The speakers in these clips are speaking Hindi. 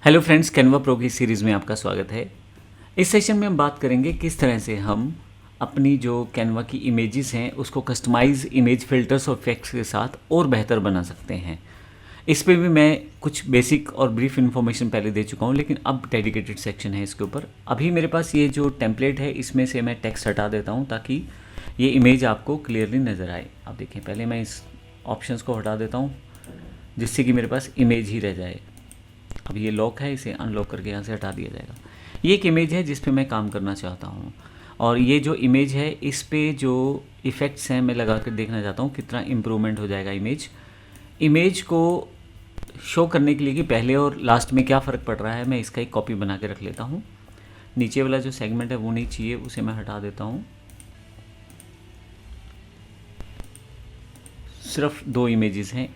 हेलो फ्रेंड्स, कैनवा प्रो की सीरीज़ में आपका स्वागत है। इस सेशन में हम बात करेंगे किस तरह से हम अपनी जो कैनवा की इमेजेस हैं उसको कस्टमाइज इमेज फिल्टर्स और इफेक्ट्स के साथ और बेहतर बना सकते हैं। इस पे भी मैं कुछ बेसिक और ब्रीफ इन्फॉर्मेशन पहले दे चुका हूँ, लेकिन अब डेडिकेटेड सेक्शन है इसके ऊपर। अभी मेरे पास ये जो टेम्पलेट है इसमें से मैं टेक्स्ट हटा देता हूँ ताकि ये इमेज आपको क्लियरली नज़र आए। आप देखें, पहले मैं इस ऑप्शंस को हटा देता हूँ जिससे कि मेरे पास इमेज ही रह जाए। अब ये लॉक है, इसे अनलॉक करके यहाँ से हटा दिया जाएगा। ये एक इमेज है जिस पे मैं काम करना चाहता हूँ, और ये जो इमेज है इस पे जो इफ़ेक्ट्स हैं मैं लगा कर देखना चाहता हूँ कितना इम्प्रूवमेंट हो जाएगा इमेज को शो करने के लिए कि पहले और लास्ट में क्या फ़र्क पड़ रहा है। मैं इसका एक कॉपी बना के रख लेता हूँ। नीचे वाला जो सेगमेंट है वो नहीं चाहिए, उसे मैं हटा देता हूँ। सिर्फ 2 इमेजेस हैं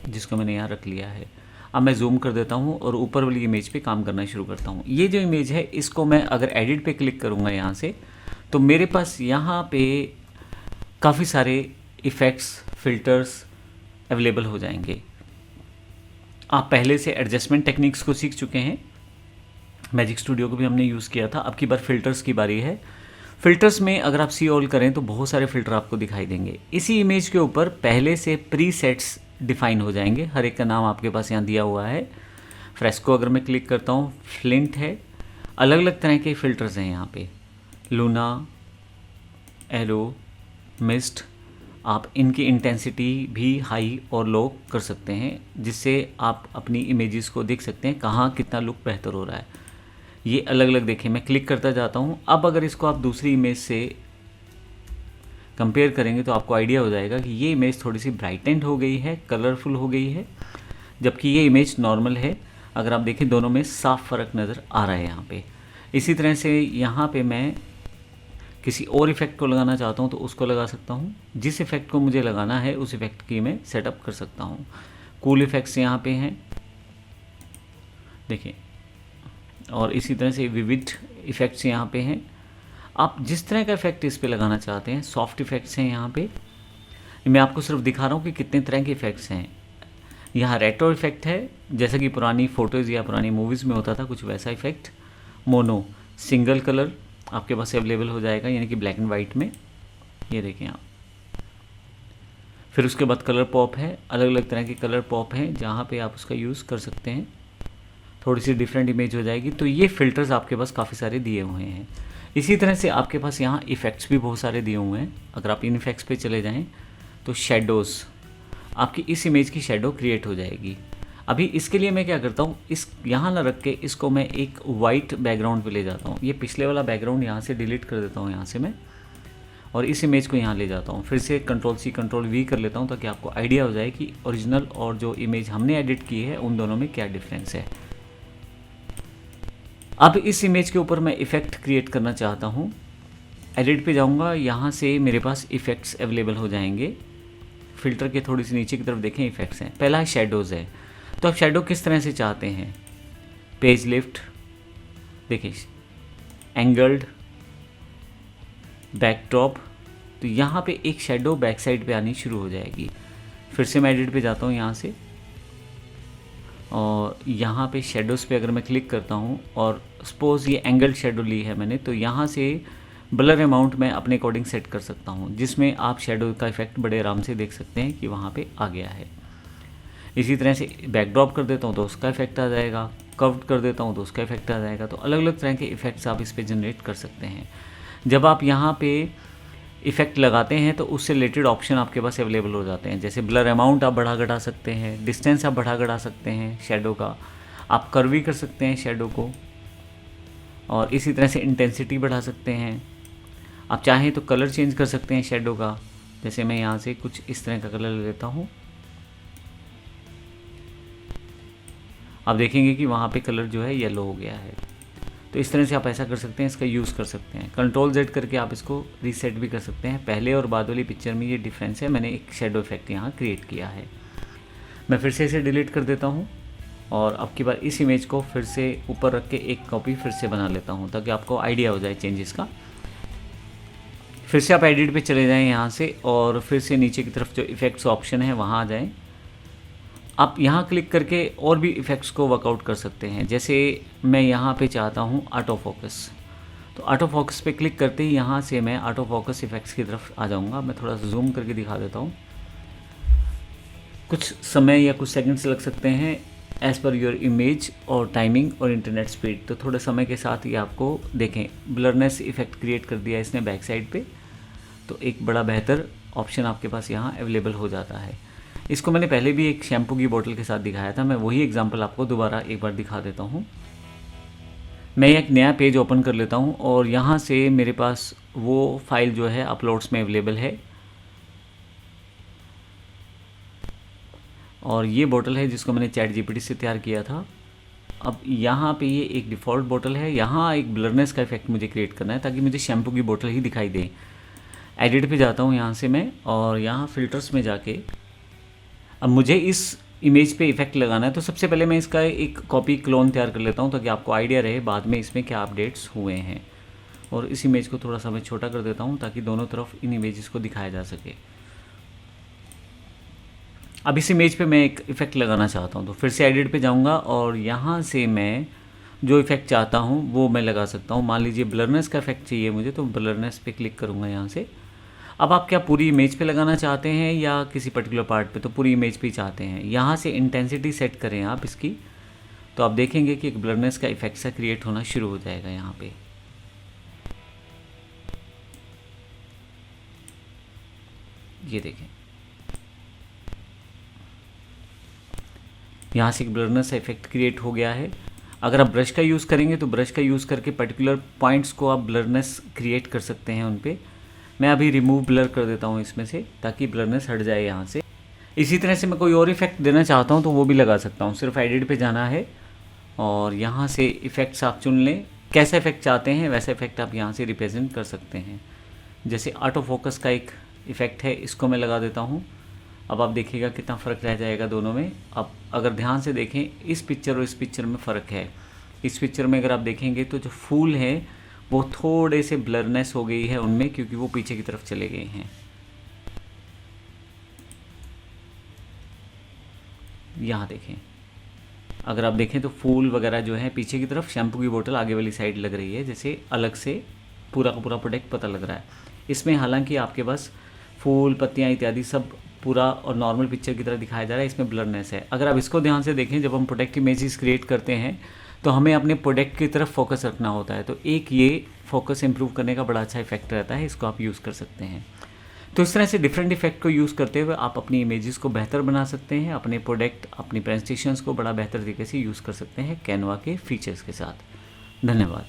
जिसको मैंने यहाँ रख लिया है। अब मैं जूम कर देता हूँ और ऊपर वाली इमेज पे काम करना शुरू करता हूँ। ये जो इमेज है इसको मैं अगर एडिट पे क्लिक करूँगा यहाँ से, तो मेरे पास यहाँ पे काफ़ी सारे इफ़ेक्ट्स, फिल्टर्स अवेलेबल हो जाएंगे। आप पहले से एडजस्टमेंट टेक्निक्स को सीख चुके हैं, मैजिक स्टूडियो को भी हमने यूज़ किया था। अब की बार फ़िल्टर्स की बारी है। फ़िल्टर्स में अगर आप सी ऑल करें तो बहुत सारे फ़िल्टर आपको दिखाई देंगे। इसी इमेज के ऊपर पहले से प्री सेट्स डिफ़ाइन हो जाएंगे, हर एक का नाम आपके पास यहाँ दिया हुआ है। फ्रेस्को अगर मैं क्लिक करता हूँ, फ्लिंट है, अलग अलग तरह के फ़िल्टर्स हैं यहाँ पे, लूना, एरो, मिस्ट। आप इनकी इंटेंसिटी भी हाई और लो कर सकते हैं जिससे आप अपनी इमेजेस को देख सकते हैं कहाँ कितना लुक बेहतर हो रहा है। ये अलग अलग देखें, मैं क्लिक करता जाता हूँ। अब अगर इसको आप दूसरी इमेज से कंपेयर करेंगे तो आपको आइडिया हो जाएगा कि ये इमेज थोड़ी सी ब्राइटेंड हो गई है, कलरफुल हो गई है, जबकि ये इमेज नॉर्मल है। अगर आप देखें दोनों में साफ फ़र्क नज़र आ रहा है यहाँ पे। इसी तरह से यहाँ पे मैं किसी और इफ़ेक्ट को लगाना चाहता हूँ तो उसको लगा सकता हूँ। जिस इफ़ेक्ट को मुझे लगाना है उस इफ़ेक्ट की मैं सेटअप कर सकता हूँ। कूल इफ़ेक्ट्स यहाँ पे हैं, देखिए, और इसी तरह से विविड इफ़ेक्ट्स यहाँ पे हैं। आप जिस तरह का इफ़ेक्ट इस पे लगाना चाहते हैं, सॉफ्ट इफ़ेक्ट्स हैं यहाँ पे। मैं आपको सिर्फ दिखा रहा हूँ कि कितने तरह के इफ़ेक्ट्स हैं। यहाँ रेट्रो इफ़ेक्ट है, जैसा कि पुरानी फ़ोटोज़ या पुरानी मूवीज़ में होता था, कुछ वैसा इफ़ेक्ट। मोनो, सिंगल कलर आपके पास अवेलेबल हो जाएगा, यानी कि ब्लैक एंड वाइट में, ये देखें आप। फिर उसके बाद कलर पॉप है, अलग अलग तरह के कलर पॉप हैं जहाँ पे आप उसका यूज़ कर सकते हैं। थोड़ी सी डिफरेंट इमेज हो जाएगी। तो ये फ़िल्टर्स आपके पास काफ़ी सारे दिए हुए हैं। इसी तरह से आपके पास यहाँ इफ़ेक्ट्स भी बहुत सारे दिए हुए हैं। अगर आप इन इफ़ेक्ट्स पे चले जाएं तो शैडोज़, आपकी इस इमेज की शैडो क्रिएट हो जाएगी। अभी इसके लिए मैं क्या करता हूँ, इस यहाँ ना रख के इसको मैं एक वाइट बैकग्राउंड पे ले जाता हूँ। ये पिछले वाला बैकग्राउंड यहाँ से डिलीट कर देता हूँ यहाँ से मैं, और इस इमेज को यहाँ ले जाता हूँ। फिर से Ctrl+C Ctrl+V कर लेता हूँ ताकि आपको आइडिया हो जाए कि ओरिजिनल और जो इमेज हमने एडिट की है उन दोनों में क्या डिफरेंस है। अब इस इमेज के ऊपर मैं इफ़ेक्ट क्रिएट करना चाहता हूँ। एडिट पे जाऊँगा, यहाँ से मेरे पास इफ़ेक्ट्स अवेलेबल हो जाएंगे। फ़िल्टर के थोड़ी सी नीचे की तरफ देखें, इफ़ेक्ट्स हैं। पहला है शैडोज़ है। तो आप शैडो किस तरह से चाहते हैं, पेज लिफ्ट, देखिए, एंगल्ड, बैकड्रॉप। तो यहाँ पे एक शैडो बैक साइड पे आनी शुरू हो जाएगी। फिर से मैं एडिट पे जाता हूँ यहाँ से, और यहाँ पे शेडोज़ पे अगर मैं क्लिक करता हूँ और सपोज़ ये एंगल शेडो ली है मैंने, तो यहाँ से ब्लर अमाउंट मैं अपने अकॉर्डिंग सेट कर सकता हूँ, जिसमें आप शेडो का इफेक्ट बड़े आराम से देख सकते हैं कि वहाँ पे आ गया है। इसी तरह से बैकड्रॉप कर देता हूँ तो उसका इफेक्ट आ जाएगा, कर्व कर देता हूँ तो उसका इफेक्ट आ जाएगा। तो अलग अलग तरह के इफ़ेक्ट्स आप इस पर जनरेट कर सकते हैं। जब आप यहाँ पे इफ़ेक्ट लगाते हैं तो उससे रिलेटेड ऑप्शन आपके पास अवेलेबल हो जाते हैं, जैसे ब्लर अमाउंट आप बढ़ा घटा सकते हैं, डिस्टेंस आप बढ़ा घटा सकते हैं शेडो का, आप कर्व भी कर सकते हैं शेडो को, और इसी तरह से इंटेंसिटी बढ़ा सकते हैं। आप चाहें तो कलर चेंज कर सकते हैं शेडो का, जैसे मैं यहाँ से कुछ इस तरह का कलर ले लेता हूँ। आप देखेंगे कि वहाँ पे कलर जो है येलो हो गया है। तो इस तरह से आप ऐसा कर सकते हैं, इसका यूज़ कर सकते हैं। Ctrl+Z करके आप इसको रीसेट भी कर सकते हैं। पहले और बाद वाली पिक्चर में ये डिफरेंस है, मैंने एक शेडो इफेक्ट यहाँ क्रिएट किया है। मैं फिर से इसे डिलीट कर देता हूँ, और अब की बार इस इमेज को फिर से ऊपर रख के एक कॉपी फिर से बना लेता हूँ ताकि आपको आइडिया हो जाए चेंजेस का। फिर से आप एडिट पे चले जाएँ यहाँ से, और फिर से नीचे की तरफ जो इफ़ेक्ट्स ऑप्शन है वहाँ आ जाएँ। आप यहाँ क्लिक करके और भी इफ़ेक्ट्स को वर्कआउट कर सकते हैं। जैसे मैं यहाँ पे चाहता हूँ ऑटो फोकस, तो ऑटो फोकस पे क्लिक करते ही यहाँ से मैं ऑटो फोकस इफ़ेक्ट्स की तरफ आ जाऊँगा। मैं थोड़ा सा जूम करके दिखा देता हूँ। कुछ समय या कुछ सेकंड्स लग सकते हैं एज़ पर योर इमेज और टाइमिंग और इंटरनेट स्पीड। तो थोड़े समय के साथ ही आपको देखें ब्लरनेस इफ़ेक्ट क्रिएट कर दिया इसने बैक साइड पे। तो एक बड़ा बेहतर ऑप्शन आपके पास यहाँ अवेलेबल हो जाता है। इसको मैंने पहले भी एक शैम्पू की बोतल के साथ दिखाया था, मैं वही एग्जांपल आपको दोबारा एक बार दिखा देता हूँ। मैं एक नया पेज ओपन कर लेता हूँ और यहाँ से मेरे पास वो फाइल जो है अपलोड्स में अवेलेबल है, और ये बोतल है जिसको मैंने चैट जीपीटी से तैयार किया था। अब यहाँ पे ये एक डिफ़ॉल्ट बोतल है, यहाँ एक ब्लरनेस का इफेक्ट मुझे क्रिएट करना है ताकि मुझे शैम्पू की बोतल ही दिखाई दे। एडिट पे जाता हूँ यहाँ से मैं, और यहाँ फ़िल्टर्स में जाके अब मुझे इस इमेज पे इफेक्ट लगाना है। तो सबसे पहले मैं इसका एक कॉपी क्लोन तैयार कर लेता हूँ ताकि आपको आइडिया रहे बाद में इसमें क्या अपडेट्स हुए हैं। और इस इमेज को थोड़ा सा मैं छोटा कर देता हूँ ताकि दोनों तरफ इन इमेजेस को दिखाया जा सके। अब इस इमेज पे मैं एक इफ़ेक्ट लगाना चाहता हूँ, तो फिर से एडिट पे जाऊँगा और यहाँ से मैं जो इफ़ेक्ट चाहता हूँ वो मैं लगा सकता हूँ। मान लीजिए ब्लरनेस का इफेक्ट चाहिए मुझे, तो ब्लरनेस पे क्लिक करूँगा यहाँ से। अब आप क्या पूरी इमेज पे लगाना चाहते हैं या किसी पर्टिकुलर पार्ट पे? तो पूरी इमेज पे ही चाहते हैं। यहाँ से इंटेंसिटी सेट करें आप इसकी, तो आप देखेंगे कि एक ब्लरनेस का इफेक्ट सा क्रिएट होना शुरू हो जाएगा यहाँ पे। ये देखें, यहाँ से एक ब्लरनेस इफेक्ट क्रिएट हो गया है। अगर आप ब्रश का यूज़ करेंगे तो ब्रश का यूज़ करके पर्टिकुलर पॉइंट्स को आप ब्लरनेस क्रिएट कर सकते हैं उन पे। मैं अभी रिमूव ब्लर कर देता हूँ इसमें से ताकि ब्लरनेस हट जाए यहाँ से। इसी तरह से मैं कोई और इफेक्ट देना चाहता हूँ तो वो भी लगा सकता हूँ। सिर्फ एडिट पे जाना है और यहाँ से इफ़ेक्ट्स आप चुन लें, कैसा इफेक्ट चाहते हैं वैसा इफेक्ट आप यहाँ से रिप्रेजेंट कर सकते हैं। जैसे ऑटो फोकस का एक इफ़ेक्ट है, इसको मैं लगा देता हूँ। अब आप देखिएगा कितना फ़र्क रह जाएगा दोनों में। अब अगर ध्यान से देखें इस पिक्चर और इस पिक्चर में फ़र्क है। इस पिक्चर में अगर आप देखेंगे तो जो फूल हैं वो थोड़े से ब्लरनेस हो गई है उनमें, क्योंकि वो पीछे की तरफ चले गए हैं। यहाँ देखें, अगर आप देखें तो फूल वगैरह जो है पीछे की तरफ, शैम्पू की बोतल आगे वाली साइड लग रही है, जैसे अलग से पूरा का पूरा प्रोडक्ट पता लग रहा है। इसमें हालांकि आपके पास फूल पत्तियाँ इत्यादि सब पूरा और नॉर्मल पिक्चर की तरह दिखाया जा रहा है, इसमें ब्लरनेस है। अगर आप इसको ध्यान से देखें, जब हम प्रोडक्ट इमेजेस क्रिएट करते हैं तो हमें अपने प्रोडक्ट की तरफ फोकस रखना होता है, तो एक ये फोकस इंप्रूव करने का बड़ा अच्छा इफेक्ट रहता है, इसको आप यूज़ कर सकते हैं। तो इस तरह से डिफरेंट इफेक्ट को यूज़ करते हुए आप अपनी इमेजेस को बेहतर बना सकते हैं, अपने प्रोडक्ट अपनी प्रेजेंटेशंस को बड़ा बेहतर तरीके से यूज़ कर सकते हैं कैनवा के फीचर्स के साथ। धन्यवाद।